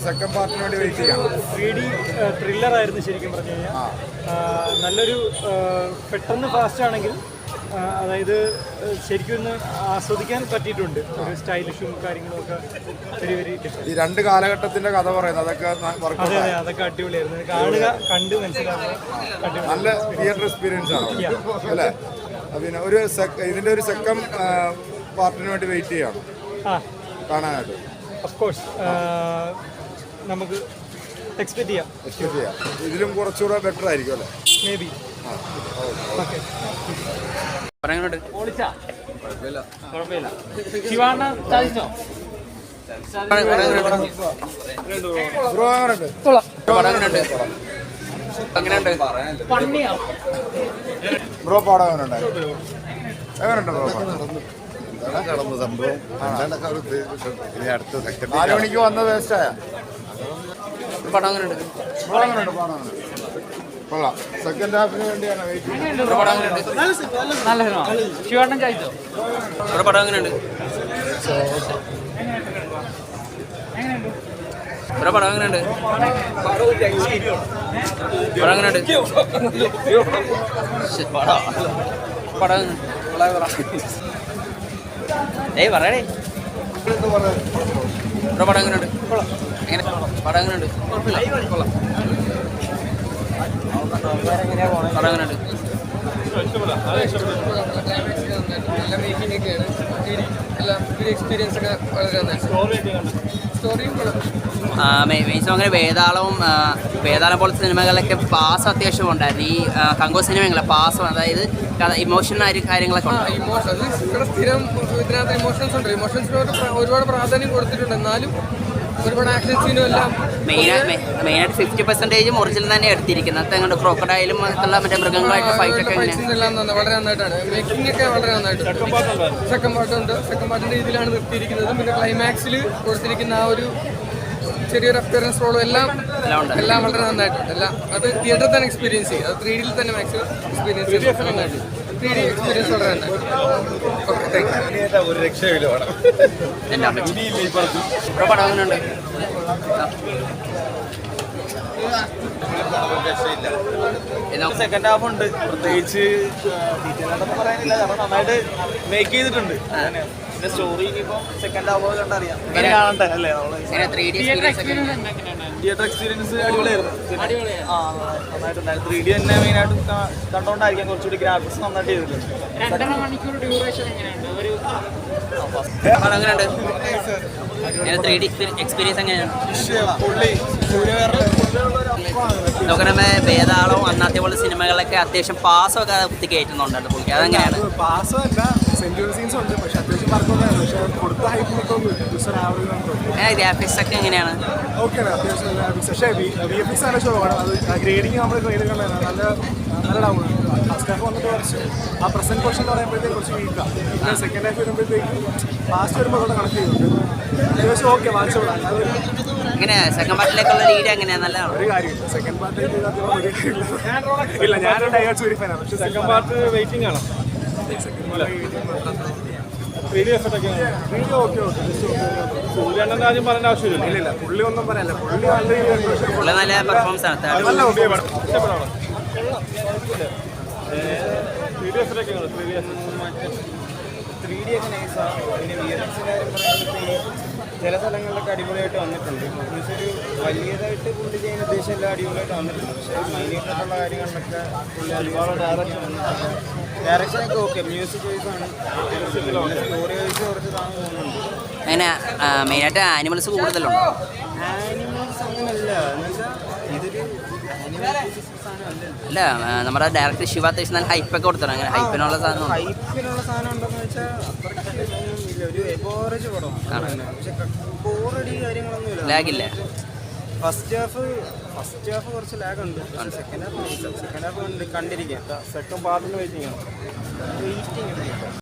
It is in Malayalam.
സെക്കൻഡ് പാർട്ടിന് വേണ്ടി വെയിറ്റ് ചെയ്യാം. 3D ത്രില്ലറായിരുന്നു ശരിക്കും പറഞ്ഞു കഴിഞ്ഞാൽ. നല്ലൊരു പെട്ടെന്ന് ഫാസ്റ്റ് ആണെങ്കിൽ അതായത് ശരിക്കും ഒന്ന് ആസ്വദിക്കാൻ പറ്റിയിട്ടുണ്ട്. ഒരു സ്റ്റൈലിഷും കാര്യങ്ങളും ഒക്കെ വെരി വെരി ഡിഫറെന്റ്. ഈ രണ്ട് കാലഘട്ടത്തിന്റെ കഥ പറയുന്നത് അതൊക്കെ അതെ അതെ അതൊക്കെ അടിപൊളിയായിരുന്നു. കാണുക കണ്ട് മനസ്സിലാക്കുക നല്ല തിയേറ്റർ എക്സ്പീരിയൻസ് ആണ് അല്ലേ? പിന്നെ ഒരു ഇതിന്റെ ഒരു സെക്കൻഡ് പാർട്ടിന് വേണ്ടി വെയിറ്റ് ചെയ്യണം കാണാനായിട്ട്. ഓഫ് കോഴ്സ് നമുക്ക് എക്സ്പെക്ട് ചെയ്യാം. ഇതിലും കുറച്ചുകൂടെ ബെറ്റർ ആയിരിക്കും അല്ലേ? May be. ഓക്കെ ബ്രോ പാടം എങ്ങനെയുണ്ട്? ബ്രോ സംഭവം 4 മണിക്ക് വന്ന വേസ്റ്റായ പടം അങ്ങനെയുണ്ട്. കൊള്ളാം. സെക്കൻഡ് ഹാഫിന് വേണ്ടിയാണ് വെയിറ്റ് ചെയ്യുന്നത്. പടം അങ്ങനെയുണ്ട്. പടം അങ്ങനെയുണ്ട്. പടം അങ്ങനെയുണ്ട്. പടം അങ്ങനെയുണ്ട്. പടം ഏയ് പറയണേ. പടം എങ്ങനെയുണ്ട്? എങ്ങനെ പടം എങ്ങനെയുണ്ട്? കൊള്ളാം. പടം എങ്ങനെയുണ്ട്? മെയിൻസ് അങ്ങനെ വേതാളം പോലത്തെ സിനിമകളൊക്കെ പാസ് അത്യാവശ്യം ഉണ്ടായിരുന്നു. ഈ കങ്കോ സിനിമകളെ പാസ്, അതായത് ഇമോഷണൽ കാര്യങ്ങളൊക്കെ ഉണ്ട്. സ്ഥിരം ഇതിനകത്ത് ഇമോഷൻസ് ഉണ്ട്. ഇമോഷൻസിനോട് ഒരുപാട് പ്രാധാന്യം കൊടുത്തിട്ടുണ്ട്. എന്നാലും ഒരുപാട് ആക്ഷൻ സീനും എല്ലാം മെയിനായിട്ട് 50% ഒറിജിനൽ തന്നെ എടുത്തിരിക്കുന്നത്. അങ്ങോട്ട് ക്രോക്കഡൈലും മറ്റേ മൃഗങ്ങളായിട്ട് ഫൈറ്റ് ഒക്കെ എല്ലാം വളരെ നന്നായിട്ടാണ്. മേക്കിംഗ് ഒക്കെ വളരെ നന്നായിട്ട്. സെക്കൻഡ് പാർട്ടുണ്ട്. സെക്കൻഡ് പാർട്ടിന്റെ രീതിയിലാണ് നിർത്തിയിരിക്കുന്നത്. പിന്നെ ക്ലൈമാക്സിൽ കൊടുത്തിരിക്കുന്ന ആ ഒരു ചെറിയൊരു അപ്പിയറൻസ് റോളും എല്ലാം വളരെ നന്നായിട്ടുണ്ട്. എല്ലാം അത് തിയേറ്ററിൽ തന്നെ എക്സ്പീരിയൻസ് ചെയ്യും. അത് 3D തന്നെ മാക്സിമം എക്സ്പീരിയൻസ് ചെയ്യും. നന്നായിട്ട് 3D എക്സ്പീരിയൻസ് വളരെ നന്നായിട്ട്. Okay, thank you. ഒരു രക്ഷയില്ല പടം. പടം അങ്ങനെയുണ്ട്. സെക്കൻഡ് ഹാഫ് ഉണ്ട്. പ്രത്യേകിച്ച് ഡീറ്റെയിലായിട്ടൊന്നും പറയാനില്ല. കാരണം നന്നായിട്ട് മേക്ക് ചെയ്തിട്ടുണ്ട്. പിന്നെ സ്റ്റോറി ഇനിയിപ്പം സെക്കൻഡ് ഹാഫ് കണ്ടറിയാം. കാണണ്ടേ അല്ലേ? തിയേറ്റർ എക്സ്പീരിയൻസ് അടിപൊളിയായിരുന്നു. നന്നായിട്ടുണ്ടായിരുന്നു. 3D തന്നെ മെയിനായിട്ട് കണ്ടോണ്ടായിരിക്കാം കുറച്ചുകൂടി ഗ്രാഫിക്സ് നന്നായിട്ട് ചെയ്തിട്ടുണ്ട്. എക്സ്പീരിയൻസ് എങ്ങനെയാണ്? നോക്കണമേ വേതാളവും അന്നത്തെ പോലെ സിനിമകളൊക്കെ അത്യാവശ്യം പാസമൊക്കെ കുത്തി കയറ്റുന്നുണ്ട് പുള്ളിക്ക്. അതെങ്ങനെയാണ്? ഗ്രാഫിക്സ് ഒക്കെ എങ്ങനെയാണ്? എങ്ങനെ സെക്കൻഡ് പാർട്ടിലേക്കുള്ള ലീഡ് എങ്ങനെയാണ്? നല്ലതാണ്. സെക്കൻഡ് പാർട്ട് വെയിറ്റിംഗ് ആണ്. 3D എഫക്റ്റ് ഒക്കെ സൂര്യണ്ണൻ്റെ ആദ്യം പറയേണ്ട ആവശ്യമില്ല. ഇല്ല, പുള്ളി ഒന്നും പറയല്ല. പുള്ളി നല്ല പെർഫോമൻസ് ആണ്. 3D എഫക്റ്റ് ഒക്കെ 3D ഒക്കെ നൈസാണ്. പിന്നെ VFX കാര്യം പറയുമ്പോഴത്തേക്ക് ചില സ്ഥലങ്ങളിലൊക്കെ അടിപൊളിയായിട്ട് വന്നിട്ടുണ്ട്. മീൻസ് ഒരു വലിയതായിട്ട് പുള്ളി ചെയ്യാൻ ഉദ്ദേശം എല്ലാം അടിപൊളിയായിട്ട് വന്നിട്ടുണ്ട്. പക്ഷേ മൈന്യൂട്ടായിട്ടുള്ള കാര്യങ്ങളിലൊക്കെ പുള്ളി ഒരുപാട് ഡയറക്ഷനൊക്കെ ഓക്കെ. മ്യൂസിക് വൈസാണ്. സ്റ്റോറി വൈസ് കുറച്ച് താങ്ങ് തോന്നുന്നുണ്ട്. അങ്ങനെ മെയിനായിട്ട് ആനിമൽസ് കൂടുതലുണ്ടോ? ആനിമൽസ് അങ്ങനല്ല. എന്നുവെച്ചാൽ ഇതൊരു അല്ല, നമ്മുടെ ഡയറക്ടർ ശിവ അത്യാവശ്യം നല്ല ഹൈപ്പൊക്കെ കൊടുത്തണം. അങ്ങനെ ഹൈപ്പിനുള്ള സാധനം ഉണ്ടോന്ന് വെച്ചാൽ അത്രയ്ക്ക് ഒരു എവറേജ് പടമാണ്. പക്ഷെ ബോറടി കാര്യങ്ങളൊന്നുമില്ല. ലാഗില്ല. ഫസ്റ്റ് ഹാഫ് കുറച്ച് ലാഗ് ഉണ്ട്. സെക്കൻഡ് ഹാഫ് കണ്ടിരിക്കാം. സെക്കൻഡ് പാർട്ടിന് വെയിറ്റിംഗ് ആണ്.